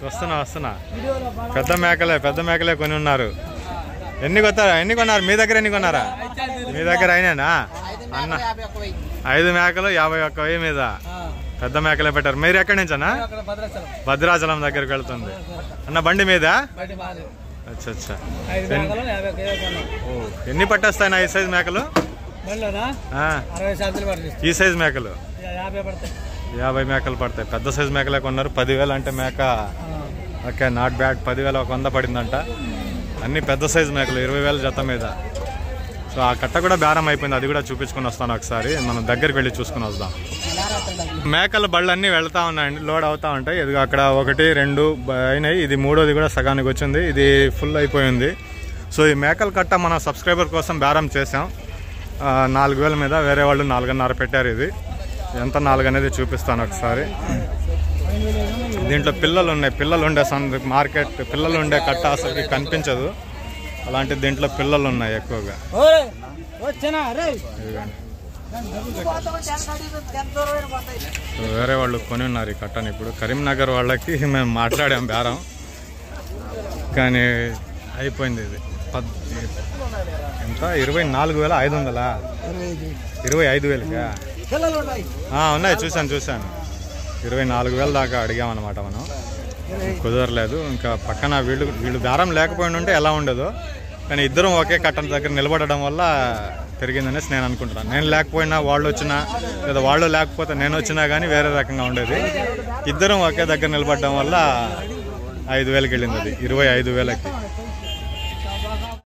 వస్తున్నా పెద్ద మేకలే కొని ఉన్నారు. ఎన్ని కొన్నారు మీ దగ్గర? ఎన్ని కొన్నారా మీ దగ్గర? అయినా అన్న 5 మేకలు 51,000 మీద పెద్ద మేకలే పెట్టారు. మీరు ఎక్కడి నుంచి అన్న? భద్రాచలం దగ్గరికి వెళ్తుంది అన్న బండి మీద. అచ్చా ఎన్ని పట్టేస్తాయి ఈ సైజ్ మేకలు? ఈ సైజ్ మేకలు 50 మేకలు పడతాయి. పెద్ద సైజ్ మేకలే కొన్నారు. 10,000 అంటే మేక ఓకే, నాట్ బ్యాడ్. 10,100 పడిందంట. అన్ని పెద్ద సైజ్ మేకలు 20,000 జత మీద. సో ఆ కట్ట కూడా బేరం అయిపోయింది. అది కూడా చూపించుకొని వస్తాను ఒకసారి. మనం దగ్గరికి వెళ్ళి చూసుకుని వద్దాం. మేకల బళ్ళన్నీ వెళ్తా ఉన్నాయండి, లోడ్ అవుతా ఉంటాయి. ఇది అక్కడ 1, 2 అయినాయి. ఇది 3వది కూడా సగానికి వచ్చింది. ఇది ఫుల్ అయిపోయింది. సో ఈ మేకల కట్ట మన సబ్స్క్రైబర్ కోసం బేరం చేసాం 4,000 మీద. వేరే వాళ్ళు 4,500 పెట్టారు. ఇది ఎంత 4 అనేది చూపిస్తాను ఒకసారి. దీంట్లో పిల్లలు ఉన్నాయి. పిల్లలు ఉండే మార్కెట్ పిల్లలు ఉండే కట్ట అసలు కనిపించదు. అలాంటి దీంట్లో పిల్లలు ఉన్నాయి ఎక్కువగా. వేరే వాళ్ళు కొని ఉన్నారు ఈ కట్టని. ఇప్పుడు కరీంనగర్ వాళ్ళకి మేము మాట్లాడాం బేరం, కానీ అయిపోయింది. ఇది ఎంత 24,500? 25,000కా? ఉన్నాయి, చూశాను 24,000 దాకా అడిగామన్నమాట మనం. కుదరలేదు. ఇంకా పక్కన వీళ్ళు బేరం లేకపోయి ఉంటే ఎలా ఉండదు, కానీ ఇద్దరం ఒకే కట్టన దగ్గర నిలబడడం వల్ల పెరిగిందనేసి నేను అనుకుంటున్నాను. నేను లేకపోయినా వాళ్ళు వచ్చినా, లేదా వాళ్ళు లేకపోతే నేను వచ్చినా కానీ వేరే రకంగా ఉండేది. ఇద్దరం ఒకే దగ్గర నిలబడడం వల్ల 5,000కి వెళ్ళింది. అది 25,000కి.